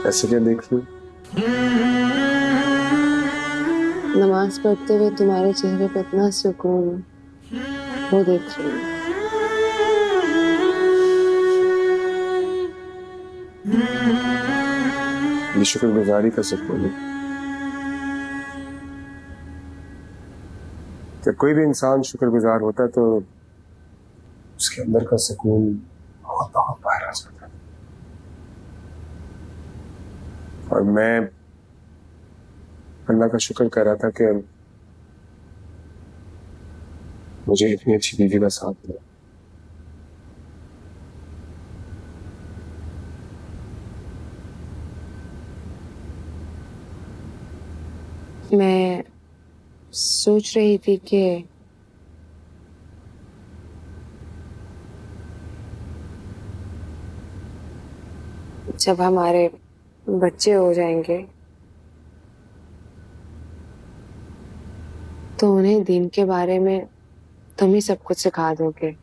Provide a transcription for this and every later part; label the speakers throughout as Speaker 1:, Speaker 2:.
Speaker 1: ऐसे क्या देख रही हो?
Speaker 2: नमाज पढ़ते हुए तुम्हारे चेहरे पर इतना सुकून, वो देख रही हूँ।
Speaker 1: ये शुक्रगुजारी का सुकून है। जब कोई भी इंसान शुक्रगुजार होता है तो उसके अंदर का सुकून बहुत बहुत बाहर आ जाता है। और मैं अल्लाह का शुक्र कर रहा था कि मुझे इतनी अच्छी बीवी का साथ मिला।
Speaker 2: मैं सोच रही थी कि जब हमारे बच्चे हो जाएंगे तो उन्हें दीन के बारे में तुम ही सब कुछ सिखा दोगे,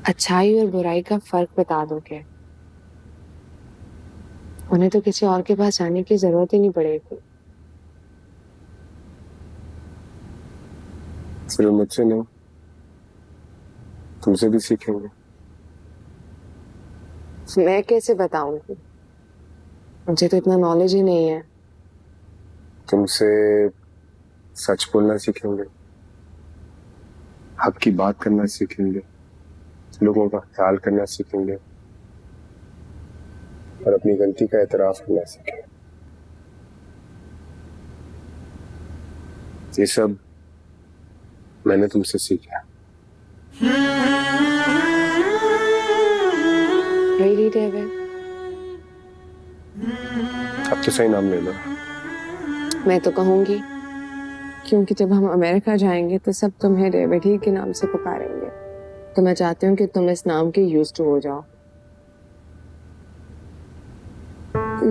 Speaker 2: अच्छाई और बुराई का फर्क बता दोगे। उन्हें तो किसी और के पास जाने की जरूरत ही नहीं पड़ेगी।
Speaker 1: सिर्फ मुझसे नहीं, तुमसे भी सीखेंगे।
Speaker 2: मैं कैसे बताऊंगी, मुझे तो इतना नॉलेज ही नहीं है।
Speaker 1: तुमसे सच बोलना सीखेंगे, हक की बात करना सीखेंगे, लोगों का ख्याल करना सीखेंगे और अपनी गलती का एतराफ करना सीखेंगे। ये सब मैंने तुमसे सीखा।
Speaker 2: Really, David?
Speaker 1: अब तो सही नाम ले लो।
Speaker 2: मैं तो कहूंगी, क्योंकि जब हम अमेरिका जाएंगे तो सब तुम्हें डेविड ही के नाम से पुकारेंगे। तो मैं चाहती हूँ कि तुम इस नाम के यूज्ड टू हो जाओ।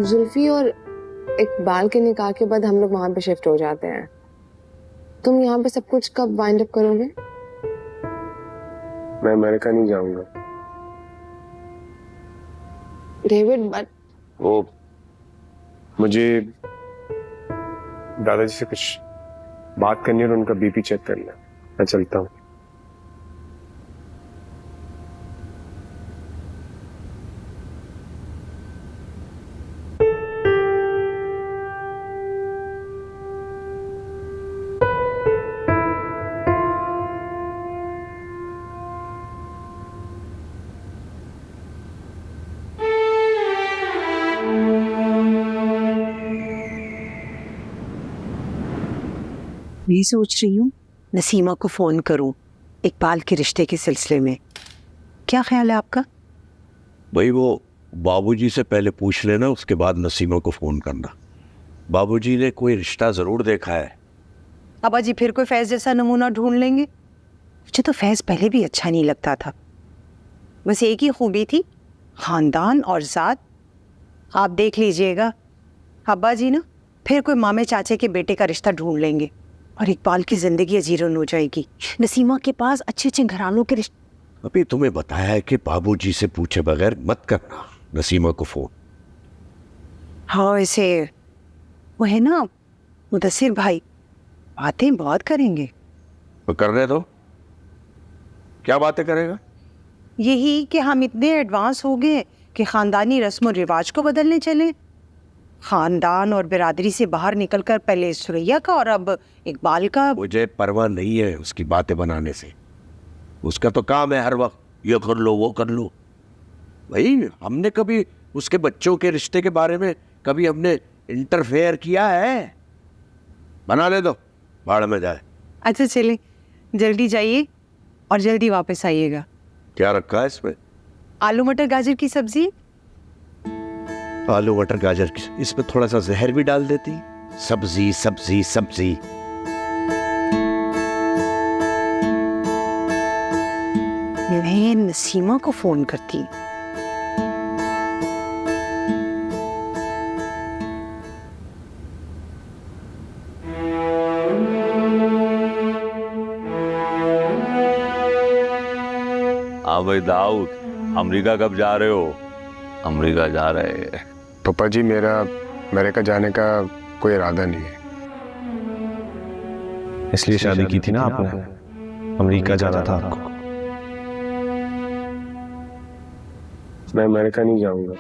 Speaker 2: जुल्फी और इकबाल के निकाह के बाद हम लोग वहां पे शिफ्ट हो जाते हैं। तुम यहाँ पे सब कुछ कब वाइंड अप करोगे?
Speaker 1: मैं अमेरिका नहीं जाऊंगा।
Speaker 2: डेविड, बट
Speaker 1: वो मुझे दादाजी से कुछ बात करनी है और उनका बीपी चेक करना है। मैं चलता हूँ।
Speaker 3: मैं सोच रही हूँ नसीमा को फोन करूं इकबाल के रिश्ते के सिलसिले में। क्या ख्याल है आपका?
Speaker 4: भाई वो बाबूजी से पहले पूछ लेना, उसके बाद नसीमा को फोन करना। बाबूजी ने कोई रिश्ता जरूर देखा है।
Speaker 3: अब्बा जी फिर कोई फैज जैसा नमूना ढूंढ लेंगे। मुझे तो फैज पहले भी अच्छा नहीं लगता था, बस एक ही खूबी थी, खानदान और जात। आप देख लीजिएगा, अब्बा जी ना फिर कोई मामे चाचे के बेटे का रिश्ता ढूंढ लेंगे और इकबाल की जिंदगी अजीरन हो जाएगी। नसीमा के पास अच्छे अच्छे घरानों के रिश्ते।
Speaker 4: अभी तुम्हें बताया है कि बाबूजी से पूछे बगैर मत करना नसीमा को फोन।
Speaker 3: हाँ, ऐसे वो है ना मुदस्सिर भाई, बातें बहुत करेंगे।
Speaker 4: तो करने दो, क्या बातें करेगा?
Speaker 3: यही कि हम इतने एडवांस हो गए कि खानदानी रस्म और रिवाज को बदलने चले। खानदान और बिरादरी से बाहर निकलकर पहले सुरैया का और अब इकबाल का।
Speaker 4: मुझे परवाह नहीं है उसकी बातें बनाने से। उसका तो काम है हर वक्त ये कर लो वो कर लो। भाई हमने कभी उसके बच्चों के रिश्ते के बारे में कभी हमने इंटरफेयर किया है? बना ले दो, भाड़ में जाए।
Speaker 3: अच्छा चले, जल्दी जाइए और जल्दी वापस आइएगा।
Speaker 4: क्या रखा है इसमें?
Speaker 3: आलू मटर गाजर की सब्जी।
Speaker 4: आलू मटर गाजर, इसमें थोड़ा सा जहर भी डाल देती। सब्जी सब्जी सब्जी।
Speaker 3: मैं नसीमा को फोन करती।
Speaker 5: हाँ भाई दाऊद, अमेरिका कब जा रहे हो? अमेरिका जा रहे हैं।
Speaker 1: पापा जी, मेरा अमेरिका जाने का कोई इरादा नहीं है।
Speaker 6: इसलिए शादी की थी ना आपने, अमेरिका जाना था आपको।
Speaker 1: मैं अमेरिका नहीं जाऊंगा।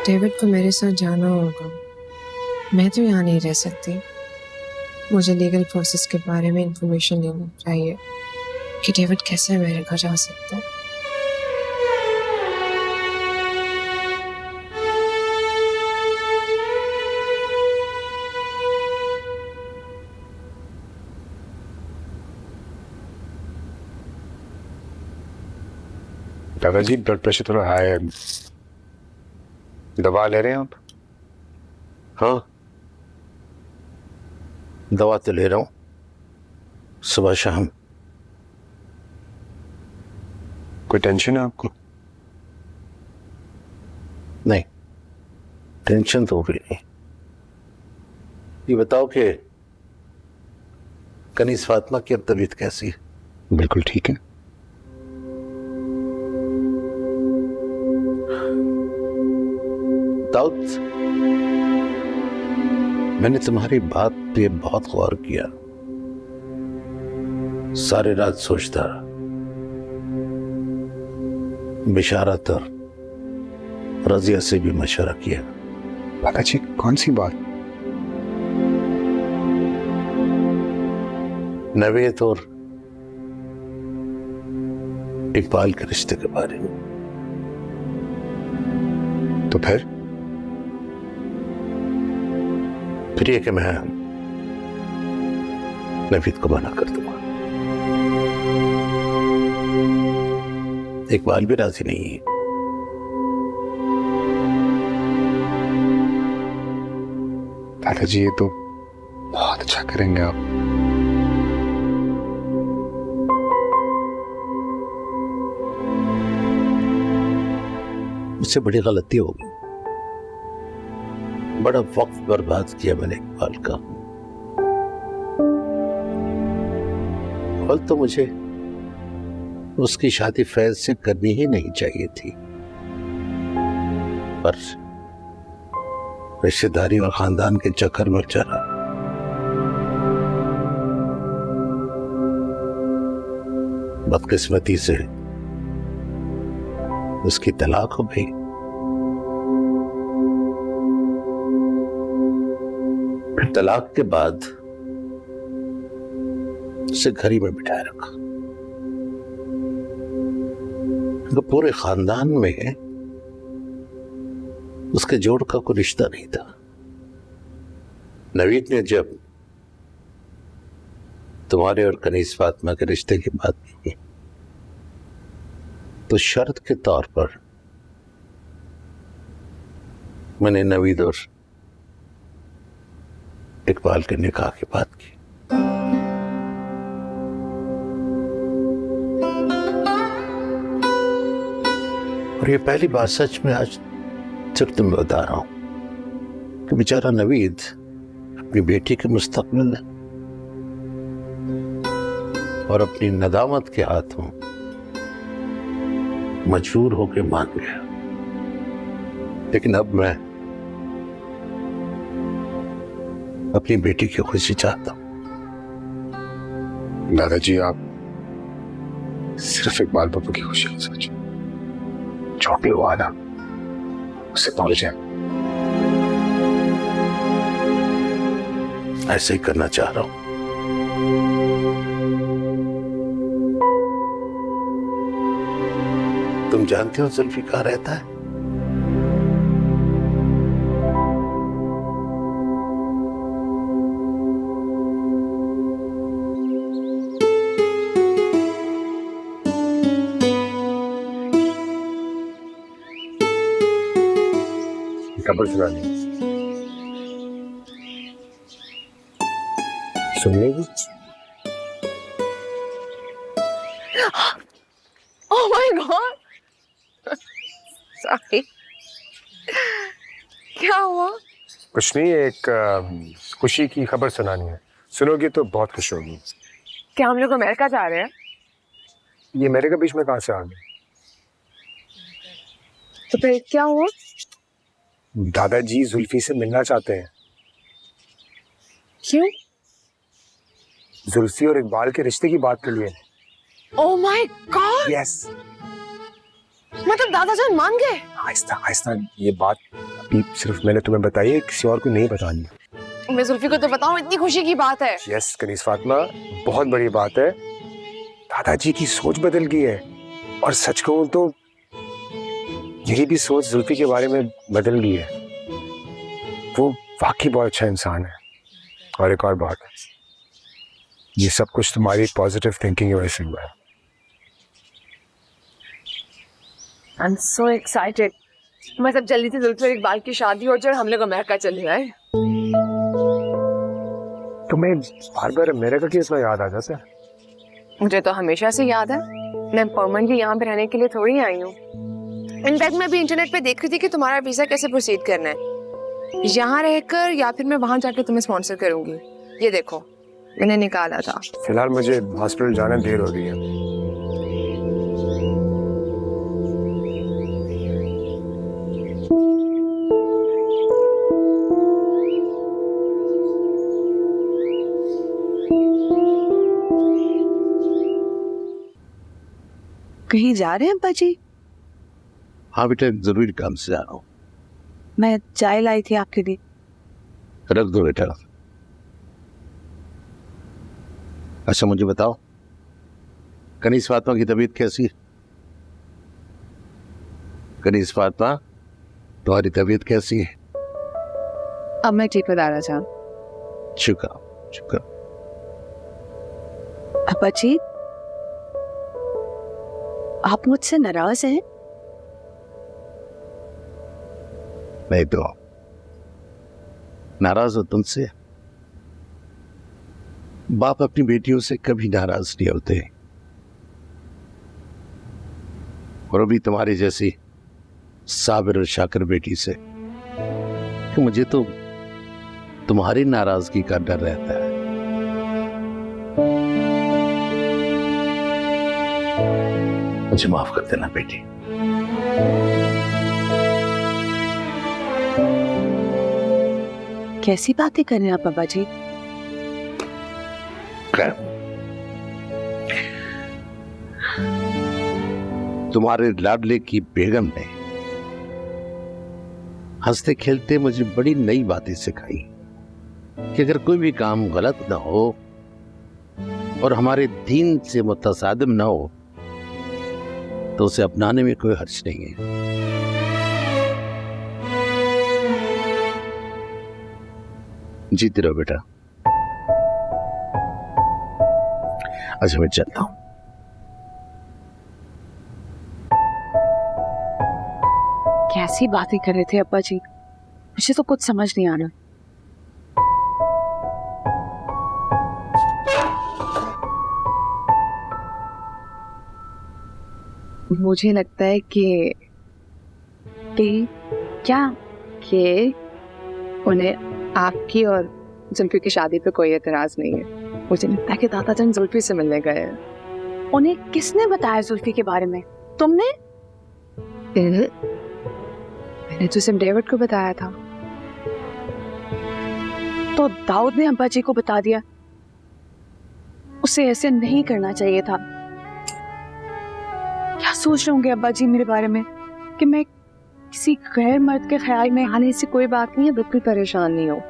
Speaker 2: डेविड को मेरे साथ जाना होगा। मैं तो यहाँ नहीं रह सकती। मुझे लीगल प्रोसेस के बारे में इंफॉर्मेशन लेनी चाहिए कि डेविड कैसे अमेरिका जा सकता है।
Speaker 1: दादाजी, ब्लड प्रेशर थोड़ा हाई है, दवा ले रहे हैं आप?
Speaker 7: हाँ, दवा तो ले रहा हूँ सुबह शाम।
Speaker 1: कोई टेंशन है आपको?
Speaker 7: नहीं, टेंशन तो भी नहीं। ये बताओ कि कनीज फातिमा की अब तबीयत कैसी है?
Speaker 1: बिल्कुल ठीक है।
Speaker 7: दाऊद, मैंने तुम्हारी बात पे बहुत गौर किया, सारी रात सोचता रहा। बिशारत और रजिया से भी मशवरा किया।
Speaker 1: दादाजी, कौन सी बात?
Speaker 7: नवेद और इकबाल के रिश्ते के बारे में।
Speaker 1: तो फिर
Speaker 7: ये कि मैं नवीद को मना कर दूंगा। इकबाल भी राजी नहीं है।
Speaker 1: दादाजी, ये तो बहुत अच्छा करेंगे आप।
Speaker 7: मुझसे बड़ी गलती हो गई। बड़ा वक्त बर्बाद किया मैंने इकबाल का। कल तो मुझे उसकी शादी फैज से करनी ही नहीं चाहिए थी, पर रिश्तेदारी और खानदान के चक्कर में चला। बदकिस्मती से उसकी तलाक हो गई। तलाक के बाद उसे घर ही में बिठाए रखा। तो पूरे खानदान में उसके जोड़ का कोई रिश्ता नहीं था। नवीद ने जब तुम्हारे और कनीज फातिमा के रिश्ते की बात की तो शर्त के तौर पर मैंने नवीद और इकबाल के निकाह की बात की। और ये पहली बात सच में आज सिर्फ तुम्हें बता रहा हूं कि बेचारा नवीद अपनी बेटी के मुस्तकबिल और अपनी नदामत के हाथों मजबूर होकर मान गया। लेकिन अब मैं अपनी बेटी की खुशी चाहता हूं।
Speaker 1: दादाजी, आप सिर्फ इकबाल बाबू की खुशी को सोचिए। जो भी हुआ ना, उससे पहुंच जाए।
Speaker 7: ऐसे ही करना चाह रहा हूं। तुम जानते हो जुल्फी कहाँ रहता है?
Speaker 1: खबर सुनानी सुन लेगी?
Speaker 2: Oh my God! Sorry. क्या हुआ?
Speaker 1: कुछ नहीं, एक खुशी की खबर सुनानी है। सुनोगी तो बहुत खुश होगी।
Speaker 2: क्या हम लोग अमेरिका जा रहे हैं?
Speaker 1: ये मेरे के बीच में कहाँ से आ गए?
Speaker 2: तो फिर क्या हुआ?
Speaker 1: दादाजी जुल्फी से मिलना चाहते हैं।
Speaker 2: क्यों?
Speaker 1: जुल्फी और इकबाल के रिश्ते की बात के लिए।
Speaker 2: Oh my God!
Speaker 1: यस।
Speaker 2: मतलब दादाजान मान गए?
Speaker 1: आहिस्ता आहिस्ता, ये बात अभी सिर्फ मैंने तुम्हें बताई है, किसी और को नहीं बतानी।
Speaker 2: मैं जुल्फी को तो बताऊं, इतनी खुशी की बात है।
Speaker 1: यस कनीज फातिमा, बहुत बड़ी बात है। दादाजी की सोच बदल गई है, और सच कहूं तो यही भी सोच जुल्फी के बारे में बदल गई है। वो वाकई बहुत अच्छा इंसान है। और एक और बात, ये सब कुछ तुम्हारी पॉजिटिव थिंकिंग की वजह से हुआ है।
Speaker 2: I'm so excited. मैं सब जल्दी से जुल्फी और इकबाल की शादी हो जाए और हम लोग अमेरिका चले जाए।
Speaker 1: तुम्हें बार बार अमेरिका की इतना याद आ जाता है?
Speaker 2: मुझे तो हमेशा से याद है। मैं परमानेंटली यहाँ पे रहने के लिए थोड़ी आई हूँ। इनफैक्ट मैं अभी इंटरनेट पे देख रही थी कि तुम्हारा वीजा कैसे प्रोसीड करना है, यहाँ रहकर या फिर मैं वहां जाकर तुम्हें स्पॉन्सर करूंगी। ये देखो मैंने निकाला था।
Speaker 1: फिलहाल मुझे हॉस्पिटल जाने देर हो रही है।
Speaker 3: कहीं जा रहे हैं अब्बा जी?
Speaker 7: हाँ बेटा, एक जरूरी काम से जा रहा हूँ।
Speaker 3: मैं चाय लाई थी आपके लिए।
Speaker 7: रख दो बेटा। अच्छा मुझे बताओ, कनीज फातिमा की तबीयत कैसी है? कनीज फातिमा, तुम्हारी तबीयत कैसी है?
Speaker 3: अब मैं ठीक बता रहा था।
Speaker 7: शुक्र शुक्र।
Speaker 3: अब्बा जी, आप मुझसे नाराज हैं?
Speaker 7: नहीं तो नाराज हो तुमसे? बाप अपनी बेटियों से कभी नाराज नहीं होते। और अभी तुम्हारी जैसी साबिर और शाकर बेटी से तो मुझे तो तुम्हारी नाराजगी का डर रहता है। मुझे माफ कर देना बेटी।
Speaker 3: कैसी बातें कर रहे हैं आप अब्बा जी?
Speaker 7: तुम्हारे लाडले की बेगम ने हंसते खेलते मुझे बड़ी नई बातें सिखाई कि अगर कोई भी काम गलत ना हो और हमारे दीन से मुतसादिम ना हो तो उसे अपनाने में कोई हर्ज नहीं है। जीते रहो बेटा। अच्छा मैं चलता हूं।
Speaker 3: कैसी बातें कर रहे थे अब्बा जी? मुझे तो कुछ समझ नहीं आ रहा। मुझे लगता है कि क्या कि उन्हें आपकी और जुल्फी की शादी पे कोई एतराज नहीं है। मुझे लगता है कि दादाजान जुल्फी से मिलने गए हैं। उन्हें किसने बताया जुल्फी के बारे में? तुमने? मैंने तो सिर्फ डेविड को बताया था। तो दाऊद ने अब्बा जी को बता दिया। उसे ऐसे नहीं करना चाहिए था। क्या सोच रहे होंगे अब्बा जी मेरे बारे में कि मैं किसी गैर मर्द के ख्याल में आने से? कोई बात नहीं है, बिल्कुल परेशान नहीं हो।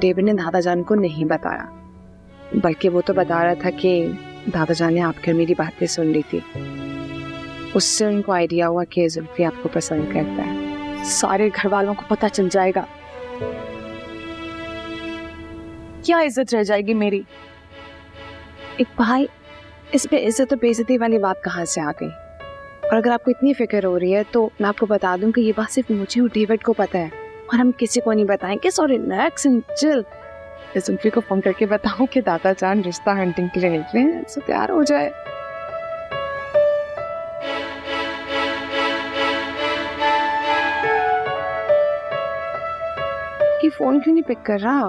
Speaker 3: डेविड ने दादाजान को नहीं बताया, बल्कि वो तो बता रहा था कि दादाजान ने आपके मेरी बातें सुन ली थी। उससे उनको आइडिया हुआ कि जुल्फी आपको पसंद करता है। सारे घर वालों को पता चल जाएगा। क्या इज्जत रह जाएगी मेरी? इकबाल, इस पे इज्जत और बेइज्जती वाली बात कहाँ से आ गई? और अगर आपको इतनी फिक्र हो रही है तो मैं आपको बता दूं कि ये बात सिर्फ मुझे और डेविड को पता है और हम किसी को नहीं बताएंगे। So relax and chill. Zulfi को फोन करके बताऊं कि दादाजान रिश्ता हंटिंग के लिए निकले हैं, सो तैयार हो जाए। कि फोन क्यों नहीं पिक कर रहा?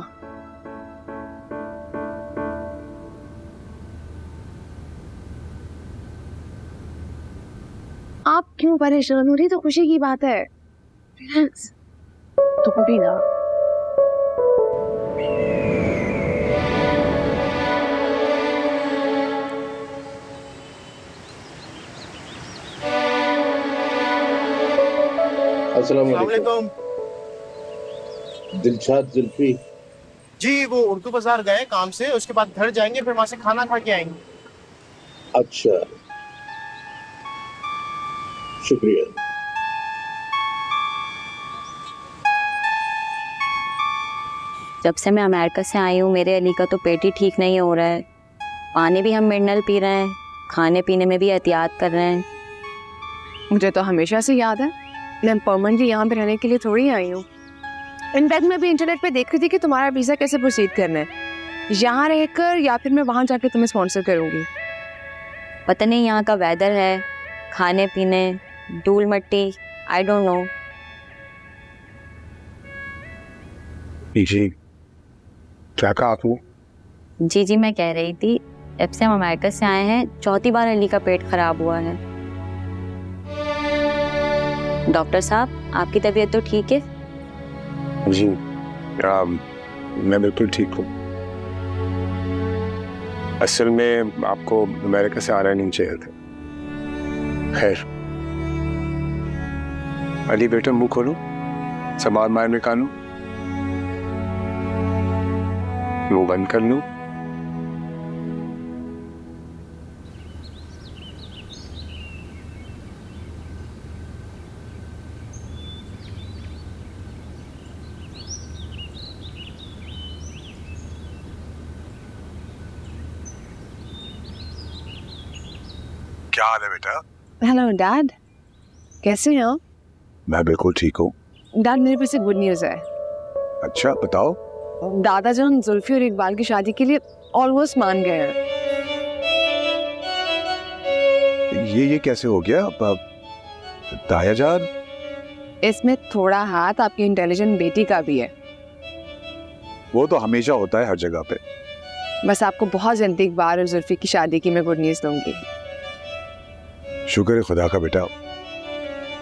Speaker 2: आप क्यों परेशान हो रही? तो खुशी की बात है। रिलैक्स। तुम भी ना।
Speaker 7: अस्सलाम वालेकुम। दिलशाद जुल्फी।
Speaker 8: जी वो उर्दू बाजार गए काम से, उसके बाद घर जाएंगे, फिर वहां से खाना खा के आएंगे।
Speaker 7: अच्छा, शुक्रिया।
Speaker 9: जब से मैं अमेरिका से आई हूँ मेरे अली का तो पेट ही ठीक नहीं हो रहा है। पानी भी हम मिनरल पी रहे हैं, खाने पीने में भी एहतियात कर रहे हैं।
Speaker 2: मुझे तो हमेशा से याद है, मैं परमानेंटली यहाँ पे रहने के लिए थोड़ी आई हूँ। इनफैक्ट मैं भी इंटरनेट पे देख रही थी कि तुम्हारा वीज़ा कैसे प्रोसीड करना है, यहाँ रहकर या फिर मैं वहाँ जाके तुम्हें स्पॉन्सर करूँगी।
Speaker 9: पता नहीं यहाँ का वेदर है, खाने पीने, धूल मिट्टी, आई डोंट नो।
Speaker 1: जी क्या कहा आपने?
Speaker 9: जी मैं कह रही थी, जब से हम अमेरिका से आए हैं चौथी बार अली का पेट खराब हुआ है। डॉक्टर साहब आपकी तबीयत तो ठीक है?
Speaker 1: जी मैं बिल्कुल ठीक हूँ। असल में आपको अमेरिका से आना नहीं चाहिए था। खैर, अली बेटा मुंह खोलो, सामान बाहर निकालो, मुंह बंद कर लो। क्या हाल है बेटा?
Speaker 2: हेलो डैड, कैसे हैं आप?
Speaker 1: मैं बिल्कुल ठीक हूँ।
Speaker 2: डैड मेरे पास एक गुड न्यूज़ है।
Speaker 1: अच्छा बताओ।
Speaker 2: दादा जान जुल्फी और इकबाल की शादी के लिए ऑलमोस्ट मान गए हैं।
Speaker 1: ये कैसे हो गया? ताया जान,
Speaker 2: इसमें थोड़ा हाथ आपकी इंटेलिजेंट बेटी का भी है।
Speaker 1: वो तो हमेशा होता है हर जगह पे।
Speaker 2: बस आपको बहुत जल्दी इकबाल और जुल्फी की शादी की मैं गुड न्यूज़ दूंगी।
Speaker 1: शुक्र है खुदा का बेटा,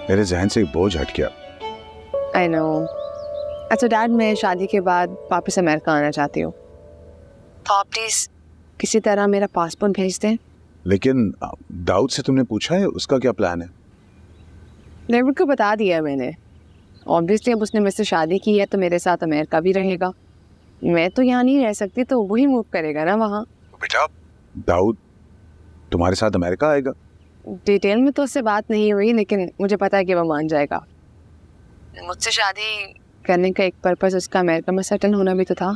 Speaker 1: मेरे जहन से एक बोझ हट गया।
Speaker 2: I know. अच्छा डैड, मैं शादी के बाद वापस अमेरिका आना चाहती हूँ, तो आप प्लीज किसी तरह मेरा पासपोर्ट भेज दें।
Speaker 1: लेकिन दाऊद से तुमने पूछा है उसका क्या प्लान है?
Speaker 2: डेविड को बता दिया मैंने। ऑब्वियसली अब उसने मुझसे शादी की है तो मेरे साथ अमेरिका भी रहेगा। मैं तो यहाँ नहीं रह सकती, तो वही मूव करेगा ना वहाँ।
Speaker 1: बेटा दाऊद तुम्हारे साथ अमेरिका आएगा?
Speaker 2: डिटेल में तो उससे बात नहीं हुई, लेकिन मुझे पता है कि वो मान जाएगा। मुझसे शादी करने का एक पर्पस उसका अमेरिका में सेटल होना भी तो था।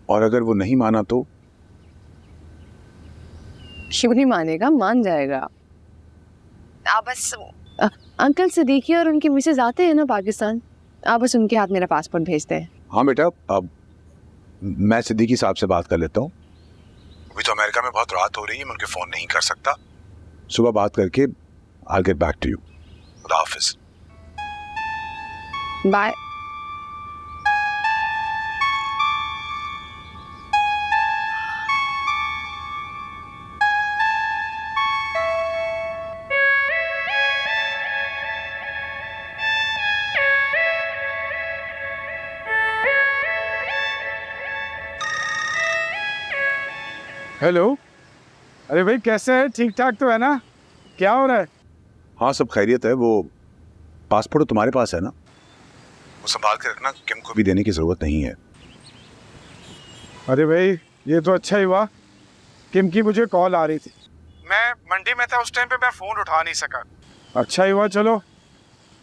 Speaker 1: और अगर वो नहीं माना तो?
Speaker 2: क्यों नहीं मानेगा, मान जाएगा। आप बस अंकल से देखिए, और उनके मिसेज आते हैं ना पाकिस्तान, आप बस उनके हाथ मेरा पासपोर्ट भेजते हैं।
Speaker 1: हाँ बेटा, अब मैं सिद्दीकी साहब से बात कर लेता हूँ। अभी तो अमेरिका में बहुत रात हो रही है, मैं उनके फ़ोन नहीं कर सकता। सुबह बात करके I'll get back to you. खुदा हाफिज।
Speaker 2: बाय।
Speaker 10: हेलो, अरे भाई कैसे है? ठीक ठाक तो है ना? क्या हो रहा है?
Speaker 1: हाँ सब खैरियत है। वो पासपोर्ट तुम्हारे पास है ना? वो संभाल के रखना, किम को भी देने की ज़रूरत नहीं है।
Speaker 10: अरे भाई ये तो अच्छा ही हुआ, किम की मुझे कॉल आ रही थी। मैं मंडी में था उस टाइम पे, मैं फ़ोन उठा नहीं सका। अच्छा ही हुआ, चलो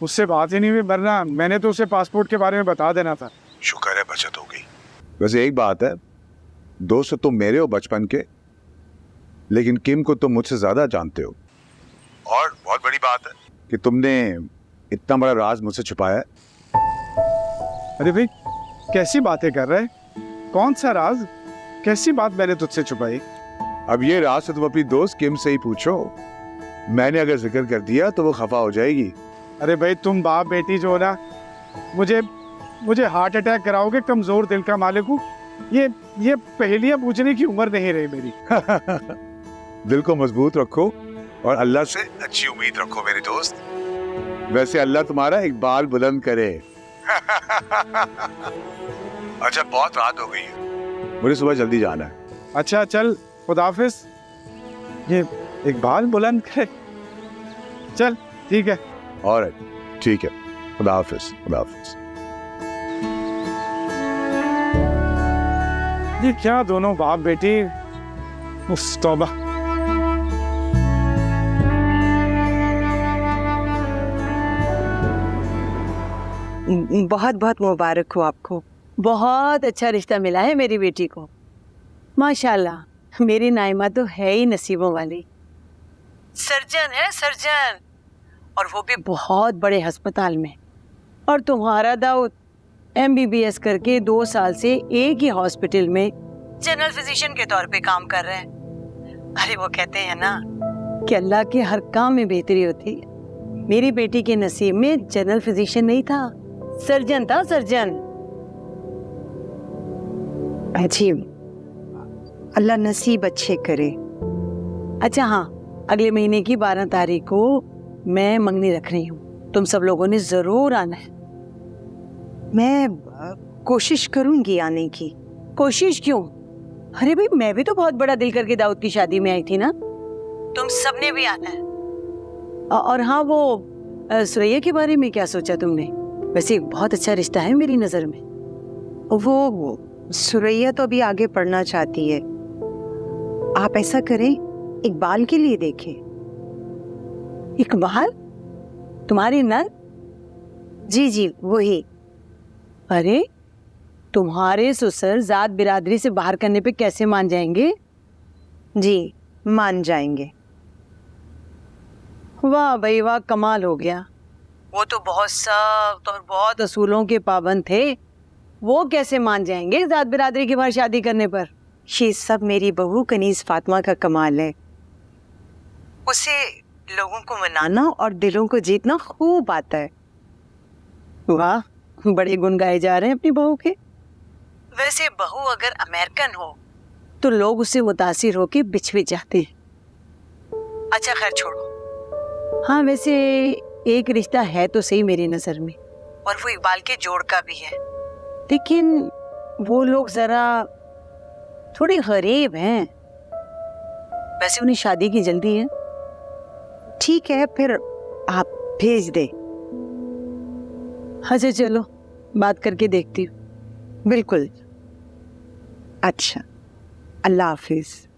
Speaker 10: उससे बात ही नहीं हुई, वरना मैंने तो उसे पासपोर्ट के बारे में बता देना था।
Speaker 1: शुक्र है बचत हो गई। वैसे एक बात है, दोस्त तुम मेरे हो बचपन के, लेकिन किम को तुम मुझसे ज्यादा जानते हो। और बहुत बड़ी बात है कि तुमने इतना बड़ा राज मुझसे छुपाया है।
Speaker 10: अरे भाई कैसी बातें कर रहे हैं? कौन सा राज, कैसी बात मैंने तुझसे छुपाई?
Speaker 1: अब ये राज तो तुम अपनी दोस्त किम से ही पूछो। मैंने अगर जिक्र कर दिया तो वो खफा हो जाएगी।
Speaker 10: अरे भाई तुम बाप बेटी जो हो ना, मुझे हार्ट अटैक कराओगे, कमजोर दिल का मालिक हूँ। ये पहेलियां पूछने की उम्र नहीं रही मेरी।
Speaker 1: दिल को मजबूत रखो,
Speaker 11: और अल्लाह से अच्छी उम्मीद रखो मेरे दोस्त।
Speaker 7: वैसे अल्लाह तुम्हारा इकबाल बुलंद करे।
Speaker 11: अच्छा बहुत रात हो गई है, मुझे सुबह जल्दी जाना है।
Speaker 10: अच्छा चल, खुदाफिज। ये इकबाल बुलंद करे, चल ठीक है।
Speaker 7: और ठीक है, खुदा हाफिज, खुदा हाफिज।
Speaker 10: ये क्या दोनों बाप बेटी, उस तौबा।
Speaker 3: बहुत बहुत मुबारक हो आपको।
Speaker 12: बहुत अच्छा रिश्ता मिला है मेरी बेटी को। माशाल्लाह, मेरी नाइमा तो है ही नसीबों वाली। सर्जन है, सर्जन, और वो भी बहुत बड़े अस्पताल में। और तुम्हारा दाऊद MBBS करके 2 साल से एक ही हॉस्पिटल में जनरल फिजिशियन के तौर पे काम कर रहे हैं। अरे वो कहते हैं ना कि अल्लाह के हर काम में बेहतरी होती है। मेरी बेटी के नसीब में जनरल फिजिशियन नहीं था, सर्जन था, सर्जन।
Speaker 3: अजीब, अल्लाह नसीब अच्छे करे।
Speaker 12: अच्छा हाँ, अगले महीने की 12 तारीख को मैं मंगनी रख रही हूँ, तुम सब लोगों ने जरूर आना है।
Speaker 3: मैं कोशिश करूंगी आने की।
Speaker 12: कोशिश क्यों? अरे भाई, मैं भी तो बहुत बड़ा दिल करके दाऊद की शादी में आई थी ना। तुम सबने भी आना है। और हाँ, वो सुरैया के बारे में क्या सोचा तुमने? वैसे बहुत अच्छा रिश्ता है मेरी नजर में।
Speaker 3: वो सुरैया तो अभी आगे पढ़ना चाहती है। आप ऐसा करें, इकबाल के लिए देखें।
Speaker 12: इकबाल? तुम्हारी नन?
Speaker 3: जी जी वही।
Speaker 12: अरे तुम्हारे ससुर जात बिरादरी से बाहर करने पे कैसे मान जाएंगे?
Speaker 3: जी मान जाएंगे।
Speaker 12: वाह भाई वाह, कमाल हो गया। वो तो बहुत सख्त और बहुत असूलों के पाबंद थे, वो कैसे मान जाएंगे जात बिरादरी के बाहर शादी करने पर?
Speaker 3: ये सब मेरी बहू कनीज फातिमा का कमाल है। उसे लोगों को मनाना और दिलों को जीतना खूब आता है।
Speaker 12: वाह, बड़े गुण गाए जा रहे हैं अपनी बहू के।
Speaker 3: वैसे बहू अगर अमेरिकन हो
Speaker 12: तो लोग उससे मुतासिर होके बिछ भी जाते हैं।
Speaker 3: अच्छा खैर छोड़ो।
Speaker 12: हाँ, वैसे एक रिश्ता है तो सही मेरी नजर में,
Speaker 3: और वो इकबाल के जोड़ का भी है।
Speaker 12: लेकिन वो लोग जरा थोड़े गरीब हैं।
Speaker 3: वैसे उन्हें शादी की जल्दी है। ठीक है, फिर आप भेज दे।
Speaker 12: अच्छा चलो, बात करके देखती हूँ।
Speaker 3: बिल्कुल। अच्छा, अल्लाह हाफिज।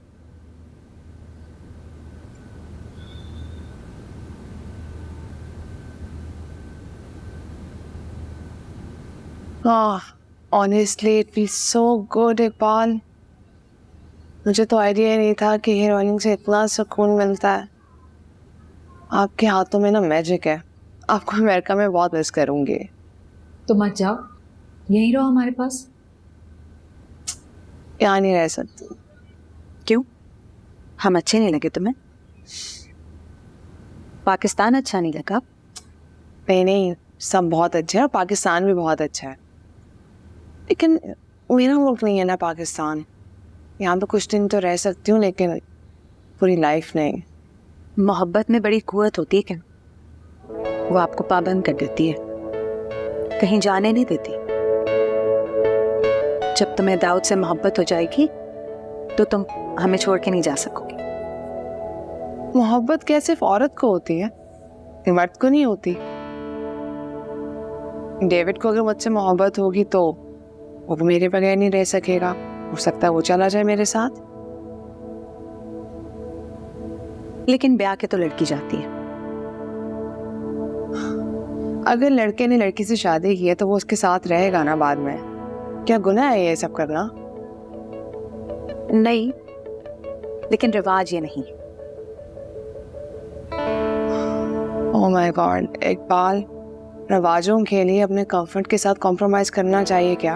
Speaker 2: Honestly it feels so good Iqbal. मुझे तो आइडिया ही नहीं था कि हीरोइनिंग से इतना सुकून मिलता है। आपके हाथों में ना मैजिक है। आपको अमेरिका में बहुत मिस करूंगी।
Speaker 13: तो मत जाओ, यहीं रहो हमारे पास।
Speaker 2: यहाँ नहीं रह सकती।
Speaker 3: क्यों? हम अच्छे नहीं लगे तुम्हें? पाकिस्तान अच्छा नहीं लगा?
Speaker 2: नहीं, सब बहुत अच्छे हैं और पाकिस्तान भी बहुत अच्छा है, लेकिन मेरा मुल्क नहीं है ना पाकिस्तान। यहाँ पे कुछ दिन तो रह सकती हूँ, लेकिन पूरी लाइफ नहीं।
Speaker 3: मोहब्बत में बड़ी कुव्वत होती है क्या? वो आपको पाबंद कर देती है, कहीं जाने नहीं देती। जब तुम्हें दाऊद से मोहब्बत हो जाएगी तो तुम हमें छोड़ के नहीं जा सकोगी।
Speaker 2: मोहब्बत क्या सिर्फ औरत को होती है, मर्द को नहीं होती। डेविड को अगर मुझसे मोहब्बत होगी तो वो मेरे बगैर नहीं रह सकेगा। हो सकता है वो चला जाए मेरे साथ।
Speaker 3: लेकिन ब्याह के तो लड़की जाती है।
Speaker 2: अगर लड़के ने लड़की से शादी की है तो वो उसके साथ रहेगा ना बाद में। क्या गुनाह है ये सब करना?
Speaker 3: नहीं, लेकिन रिवाज ये नहीं।
Speaker 2: ओह माय गॉड इकबाल, रवाजों के लिए अपने कंफर्ट के साथ कॉम्प्रोमाइज करना चाहिए क्या?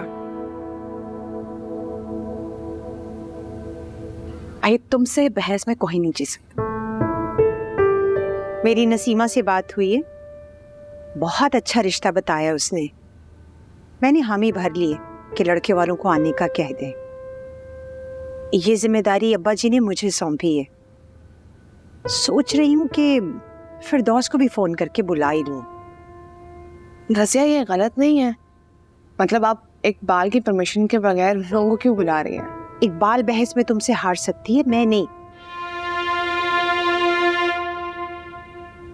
Speaker 3: आई तुमसे बहस में कोई नहीं जी सकता। मेरी नसीमा से बात हुई है, बहुत अच्छा रिश्ता बताया उसने। मैंने हामी भर लिए कि लड़के वालों को आने का कह दे। ये जिम्मेदारी अब्बा जी ने मुझे सौंपी है। सोच रही हूँ कि फिरदौस को भी फोन करके बुला ही लूँ।
Speaker 2: रज़िया, ये गलत नहीं है। मतलब आप इकबाल की परमिशन के बगैर लोगों को क्यों बुला रही हैं?
Speaker 3: इकबाल बहस में तुमसे हार सकती है, मैं नहीं।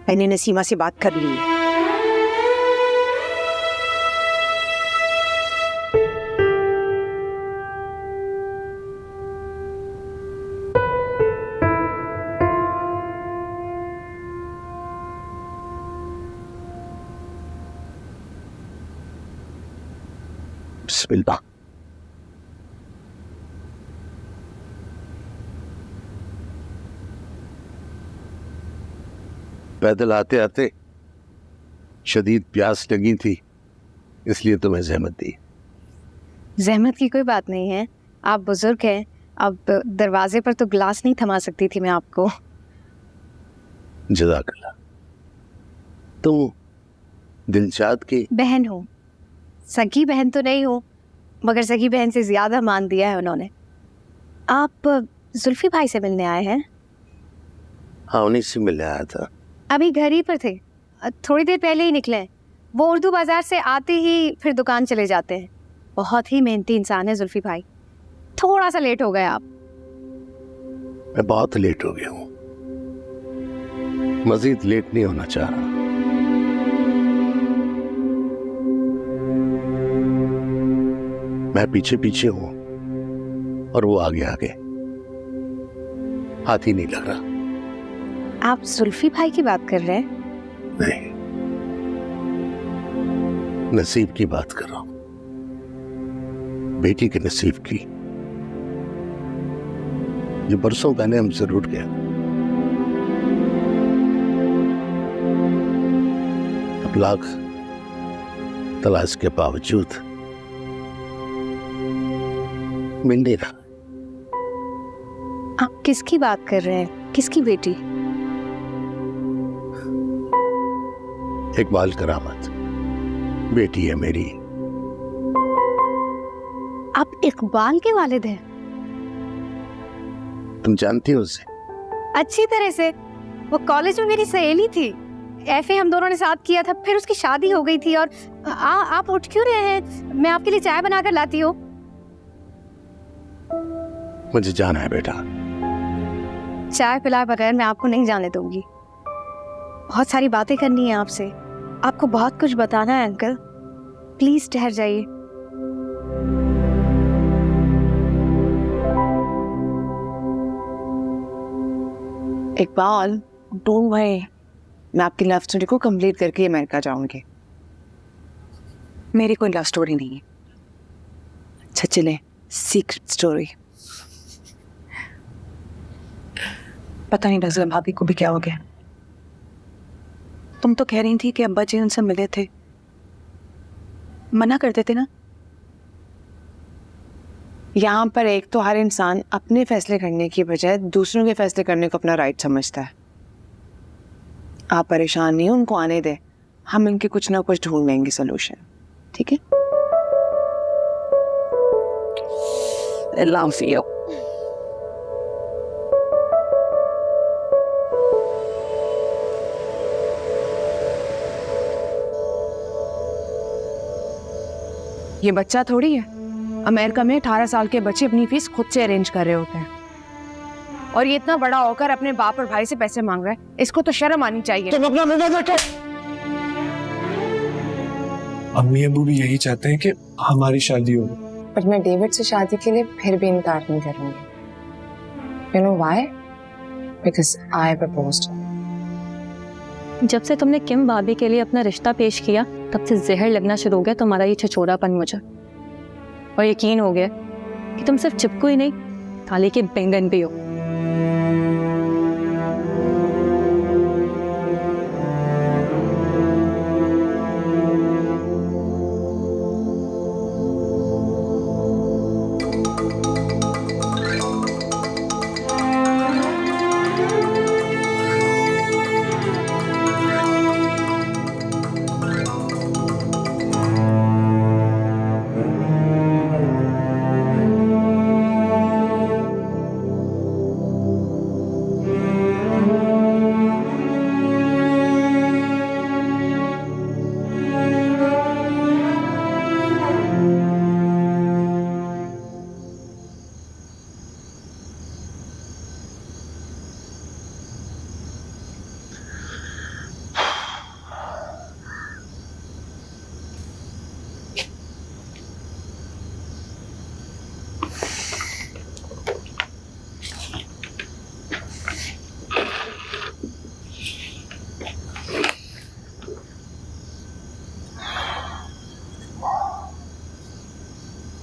Speaker 3: मैंने नसीमा से बात कर ली है।
Speaker 7: बिस्मिल्लाह। पैदल आते आते शदीद प्यास लगी थी, इसलिए तुम्हें जहमत दी।
Speaker 9: जहमत की कोई बात नहीं है, आप बुजुर्ग हैं। अब दरवाजे पर तो ग्लास नहीं थमा सकती थी मैं आपको।
Speaker 7: जज़ाकल्लाह। तुम दिलशाद की
Speaker 9: बहन हूँ, सगी बहन तो नहीं हूँ, मगर सगी बहन से ज्यादा मान दिया है उन्होंने। आप जुल्फी भाई से मिलने आए हैं?
Speaker 7: हाँ, उन्हीं से मिलने आया था।
Speaker 9: अभी घर ही पर थे, थोड़ी देर पहले ही निकले हैं। वो उर्दू बाजार से आते ही फिर दुकान चले जाते हैं। बहुत ही मेहनती इंसान है जुल्फी भाई। थोड़ा सा लेट हो गए आप।
Speaker 7: मैं बहुत लेट हो गया हूँ, मजीद लेट नहीं होना चाह रहा। मैं पीछे पीछे हूँ और वो आगे आगे, हाथ ही नहीं लग रहा।
Speaker 9: आप जुल्फी भाई की बात कर रहे हैं?
Speaker 7: नहीं, नसीब की बात कर रहा हूं, बेटी के नसीब की, जो बरसों पहले हमसे रूठ गया। अब लाख तलाश के बावजूद मिल नहीं रहा।
Speaker 9: आप किसकी बात कर रहे हैं? किसकी बेटी?
Speaker 7: इकबाल करामत बेटी है मेरी।
Speaker 9: आप इकबाल के वालिद हैं?
Speaker 7: तुम जानती हो उसे?
Speaker 9: अच्छी तरह से। वो कॉलेज में मेरी सहेली थी। एफए हम दोनों ने साथ किया था, फिर उसकी शादी हो गई थी। और आप उठ क्यों रहे हैं? मैं आपके लिए चाय बनाकर लाती हूँ।
Speaker 7: मुझे जाना है बेटा।
Speaker 9: चाय पिलाए बगैर मैं आपको नहीं जाने दूंगी। बहुत सारी बातें करनी है आपसे, आपको बहुत कुछ बताना है अंकल। प्लीज ठहर जाइए।
Speaker 2: इकबाल, डोंट वरी, मैं आपकी लव स्टोरी को कंप्लीट करके अमेरिका जाऊंगी। मेरी कोई लव स्टोरी नहीं है। अच्छा चले, सीक्रेट स्टोरी। पता नहीं नज़र भाभी को भी क्या हो गया। तुम तो कह रही थी कि अब्बा जी उनसे मिले थे, मना करते थे ना। यहाँ पर एक तो हर इंसान अपने फैसले करने की बजाय दूसरों के फैसले करने को अपना राइट समझता है। आप परेशान नहीं हो, उनको आने दे, हम इनके कुछ ना कुछ ढूंढ लेंगे सोल्यूशन। ठीक है? I love you. ये बच्चा थोड़ी है। अमेरिका में 18 साल के बच्चे अपनी फीस खुद से अरेंज कर रहे होते हैं, और ये इतना बड़ा होकर अपने बाप और भाई से पैसे मांग रहा है। इसको तो शर्म आनी चाहिए। तुम अपना मुंह बंद रखो।
Speaker 6: अम्मी अबू भी यही चाहते हैं कि हमारी शादी हो,
Speaker 2: पर मैं डेविड से शादी के लिए फिर भी इनकार नहीं करूंगी। You know why? Because I proposed.
Speaker 9: जब से तुमने किम भाभी के लिए अपना रिश्ता पेश किया, तब से जहर लगना शुरू हो गया तुम्हारा ये छछोड़ापन मुझे। और यकीन हो गया कि तुम सिर्फ चिपकू ही नहीं, थाली के बैंगन भी हो।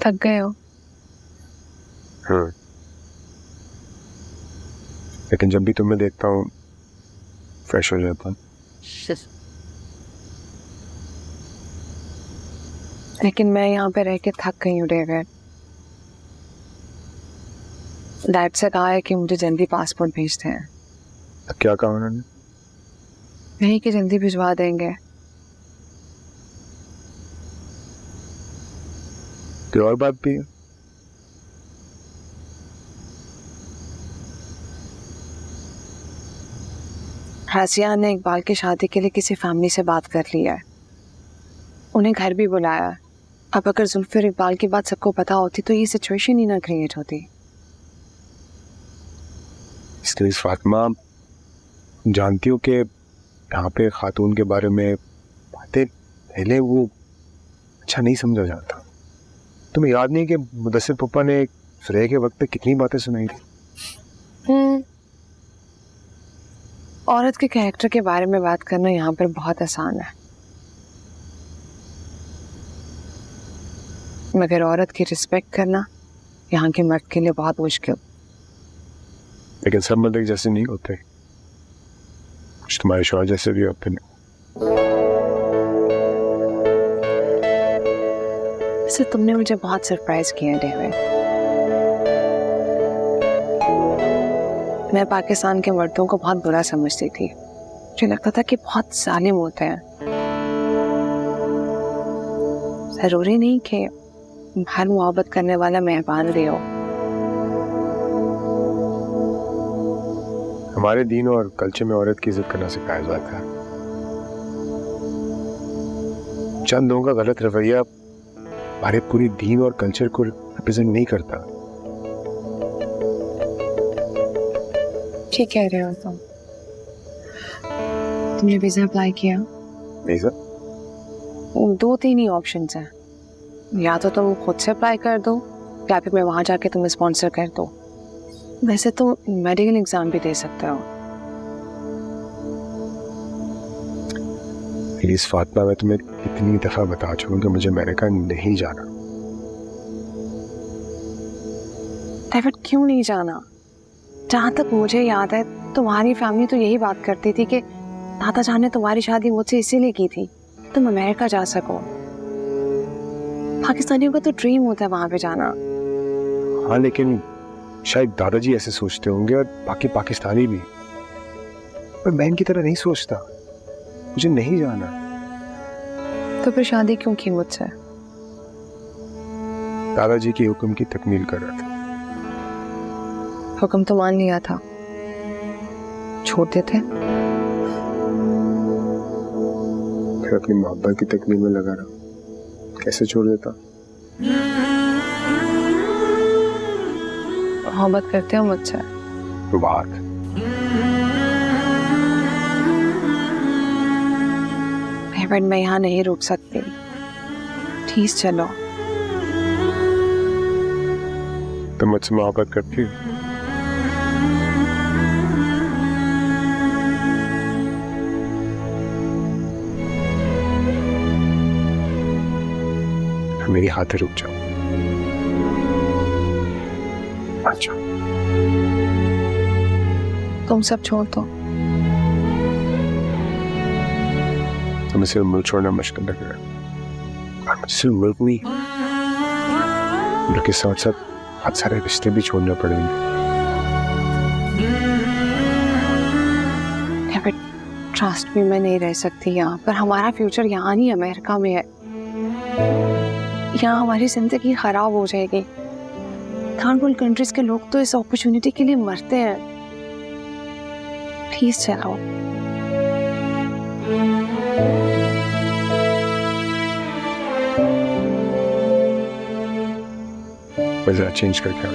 Speaker 2: थक गए हो?
Speaker 1: लेकिन जब भी तुम्हें देखता हूँ फ्रेश हो जाता हूँ।
Speaker 2: लेकिन मैं यहाँ पे रह के थक गई हूँ डेविड। डैड से कहा है कि मुझे जल्दी पासपोर्ट भेजते हैं।
Speaker 1: क्या कहा उन्होंने?
Speaker 2: नहीं कि जल्दी भिजवा देंगे।
Speaker 1: कोई और बात भी है?
Speaker 2: राजिया ने इकबाल की शादी के लिए किसी फैमिली से बात कर लिया है, उन्हें घर भी बुलाया है। अब अगर जुल्फी और इकबाल की बात सबको पता होती तो ये सिचुएशन ही ना क्रिएट होती।
Speaker 1: इसके लिए फातिमा, जानती हो कि यहाँ पे खातून के बारे में बातें पहले वो अच्छा नहीं समझा जाता। तुम्हें याद नहीं कि मुदस्सिर पप्पा ने फ्रे के वक्त पे कितनी बातें सुनाई थी?
Speaker 2: औरत के कैरेक्टर के बारे में बात करना यहाँ पर बहुत आसान है, मगर औरत की रिस्पेक्ट करना यहाँ के मर्द के लिए बहुत मुश्किल।
Speaker 1: लेकिन सब मर्द एक जैसे नहीं होते, कुछ तुम्हारे शौहर जैसे भी होते हैं।
Speaker 2: वैसे तुमने मुझे बहुत सरप्राइज किया डेविड। मैं पाकिस्तान के मर्दों को बहुत बुरा समझती थी, मुझे लगता था कि बहुत जालिम होते हैं। जरूरी नहीं कि हर मोहब्बत करने वाला मेहरबान भी हो।
Speaker 1: हमारे दीन और कल्चर में औरत की इज्जत करना सिखाया जाता है। चंद लोगों का गलत रवैया हमारे पूरी दीन और कल्चर को रिप्रेजेंट नहीं करता।
Speaker 2: ठीक कह रहे हो तुमने वीजा अप्लाई किया?
Speaker 1: वीजा?
Speaker 2: 2-3 ही ऑप्शंस हैं, या तो तुम खुद से अप्लाई कर दो या फिर मैं वहां जाके तुम्हें स्पॉन्सर कर दो। वैसे तुम मेडिकल एग्जाम भी दे सकते हो।
Speaker 1: प्लीज फातिमा, मैं तुम्हें इतनी दफा बता चुका हूं कि मुझे अमेरिका नहीं जाना।
Speaker 2: डेविड, क्यों नहीं जाना? जहां तक मुझे याद है तुम्हारी फैमिली तो यही बात करती थी कि दादा जान ने तुम्हारी शादी मुझसे इसीलिए की थी तुम अमेरिका जा सको। पाकिस्तानियों का तो ड्रीम होता है वहां पे जाना।
Speaker 1: हाँ, लेकिन शायद दादाजी ऐसे सोचते होंगे और बाकी पाकिस्तानी भी, पर मैं इनकी तरह नहीं सोचता। मुझे नहीं जाना।
Speaker 2: तो फिर शादी क्यों की मुझसे?
Speaker 1: दादाजी के हुक्म की तकमील कर रहा था।
Speaker 2: हुक्म तो मान लिया था, छोड़ते थे
Speaker 1: फिर अपनी मोहब्बत की तकमील में लगा रहा। कैसे छोड़ देता?
Speaker 2: मोहब्बत करते हो मुझसे?
Speaker 1: बात
Speaker 2: बट मैं यहाँ नहीं रुक सकती, प्लीज चलो।
Speaker 1: तुम मुझसे मोहब्बत करती हो? मेरी हाथ रुक जाओ। अच्छा,
Speaker 2: तुम सब छोड़ दो।
Speaker 1: तुम्हें सिर्फ मुल्क छोड़ना मुश्किल लग रहा है, और मुझे सिर्फ मुल्क नहीं, उनके साथ साथ बहुत सारे रिश्ते भी छोड़ने पड़ेंगे।
Speaker 2: ट्रस्ट भी मैं नहीं रह सकती यहाँ पर। हमारा फ्यूचर यहाँ नहीं अमेरिका में है। यहाँ हमारी जिंदगी खराब हो जाएगी। थर्ड वर्ल्ड कंट्रीज के लोग तो इस अपॉर्चुनिटी के लिए मरते हैं। प्लीज चलो।
Speaker 1: वजह चेंज करके आ